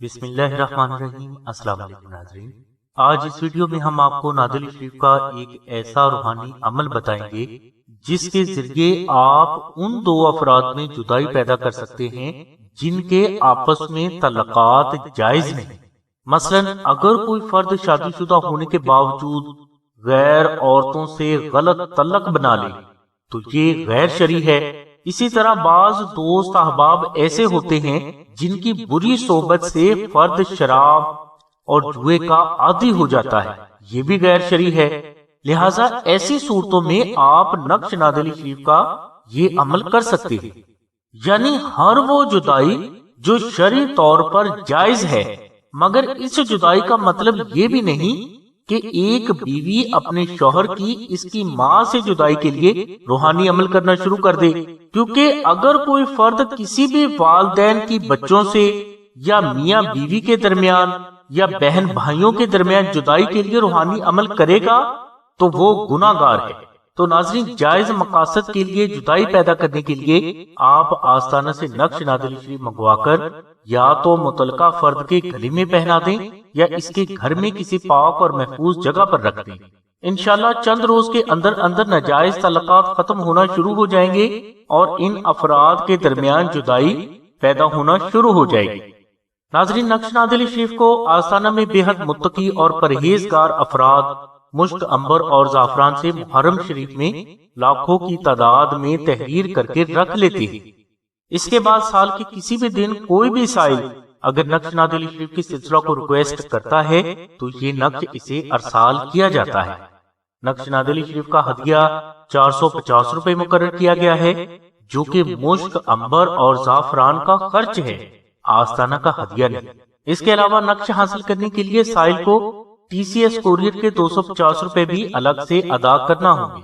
بسم اللہ الرحمن الرحیم۔ السلام علیکم ناظرین، آج اس ویڈیو میں ہم آپ کو نادل شریف کا ایک ایسا روحانی عمل بتائیں گے جس کے ذریعے آپ ان دو افراد میں جدائی پیدا کر سکتے ہیں جن کے آپس میں تعلقات جائز نہیں۔ مثلا اگر کوئی فرد شادی شدہ ہونے کے باوجود غیر عورتوں سے غلط تعلق بنا لے تو یہ غیر شرعی ہے۔ اسی طرح بعض دوست احباب ایسے ہوتے ہیں جن کی بری صحبت سے فرد شراب اور جوئے کا عادی ہو جاتا ہے، یہ بھی غیر شرعی ہے۔ لہٰذا ایسی صورتوں میں آپ نقش نادلی شریف کا یہ عمل کر سکتے ہیں، یعنی ہر وہ جدائی جو شرعی طور پر جائز ہے، مگر اس جدائی کا مطلب یہ بھی نہیں کہ ایک بیوی اپنے شوہر کی اس کی ماں سے جدائی کے لیے روحانی عمل کرنا شروع کر دے، کیونکہ اگر کوئی فرد کسی بھی والدین کی بچوں سے یا میاں بیوی کے درمیان یا بہن بھائیوں کے درمیان جدائی کے لیے روحانی عمل کرے گا تو وہ گناہ گار ہے۔ تو ناظرین، جائز مقاصد کے لیے جدائی پیدا کرنے کے لیے آپ آستانہ سے نقش نادل شریف منگوا کر یا تو متعلقہ فرد کے گلے میں پہنا دیں یا اس کے گھر میں کسی پاک اور محفوظ جگہ پر رکھ دیں۔ انشاءاللہ چند روز کے اندر اندر ناجائز تعلقات ختم ہونا شروع ہو جائیں گے اور ان افراد کے درمیان جدائی پیدا ہونا شروع ہو جائے گی۔ ناظرین، نقش نادل شریف کو آستانہ میں بے حد متقی اور پرہیزگار افراد مشک، عنبر اور زعفران سے محرم شریف میں لاکھوں کی تعداد میں تحریر کر کے رکھ لیتے ہیں۔ اس کے بعد سال کے کسی بھی دن کوئی بھی سائل اگر نقش نادل شریف کی سلسلہ کو ریکویسٹ کرتا ہے تو یہ نقش اسے ارسال کیا جاتا ہے۔ نقش نادل شریف کا ہدیہ 450 روپے مقرر کیا گیا ہے، جو کہ مشک، عنبر اور زعفران کا خرچ ہے، آستانہ کا ہدیہ نہیں۔ اس کے علاوہ نقش حاصل کرنے کے لیے سائل کو ٹی سی ایس کوریئر کے 250 روپے بھی الگ سے ادا کرنا ہوں گے۔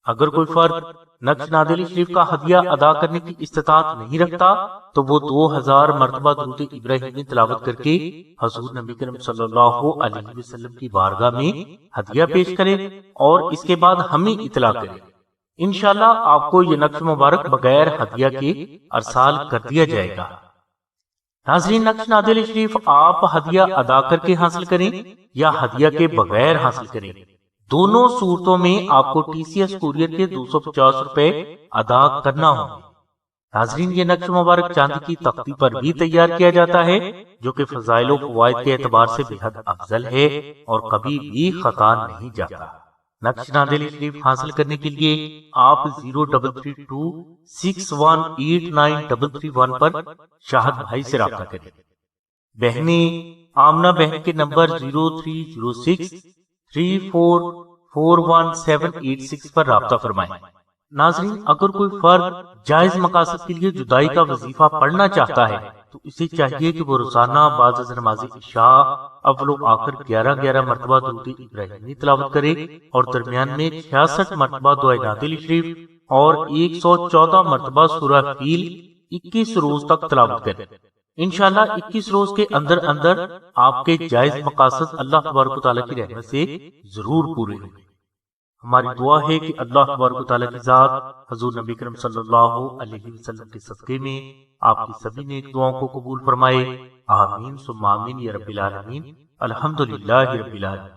اگر کوئی فرد نقش نادل شریف کا ہدیہ ادا کرنے کی استطاعت نہیں رکھتا تو وہ 2000 مرتبہ درود ابراہیمی تلاوت کر کے حضور نبی کریم صلی اللہ علیہ وسلم کی بارگاہ میں ہدیہ پیش کرے اور اس کے بعد ہمیں اطلاع کرے۔ انشاءاللہ آپ کو یہ نقش مبارک بغیر ہدیہ کے ارسال کر دیا جائے گا۔ ناظرین، نقش نادل شریف آپ ہدیہ ادا کر کے حاصل کریں یا ہدیہ کے بغیر حاصل کریں، دونوں صورتوں میں آپ کو ٹی سی ایس کوریئر کے 250 روپے ادا کرنا ہوں۔ ناظرین، یہ نقش مبارک چاندی کی تختی پر بھی تیار کیا جاتا ہے، جو کہ فضائل و فوائد کے اعتبار سے بے حد افضل ہے اور کبھی بھی خطا نہیں جاتا۔ نقش نادل شریف حاصل کرنے کے لیے آپ 0332 618933 پر شاہد بھائی سے رابطہ کریں۔ بہنیں آمنہ بہن کے نمبر 0306 3441 پر رابطہ فرمائیں۔ ناظرین، اگر کوئی فرد جائز مقاصد کے لیے جدائی کا وظیفہ پڑھنا چاہتا ہے تو اسے چاہیے کہ وہ روزانہ بعد از نماز عشاء اول و آخر 11 مرتبہ درود ابراہیمی تلاوت کرے اور درمیان میں 66 مرتبہ دعائے نادل شریف اور 114 مرتبہ سورہ فیل 21 روز تک تلاوت کرے۔ انشاءاللہ 21 روز کے اندر اندر آپ کے جائز مقاصد اللہ تبارک و تعالیٰ کی رحمت سے ضرور پورے ہوں گے۔ ہماری دعا ہے کہ اللہ تبارک و تعالیٰ کی ذات حضور نبی کریم صلی اللہ علیہ وسلم کے صدقے میں آپ کی سبھی نیک دعاؤں کو قبول فرمائے۔ آمین ثم آمین یا رب العالمین۔ الحمدللہ رب العالمین۔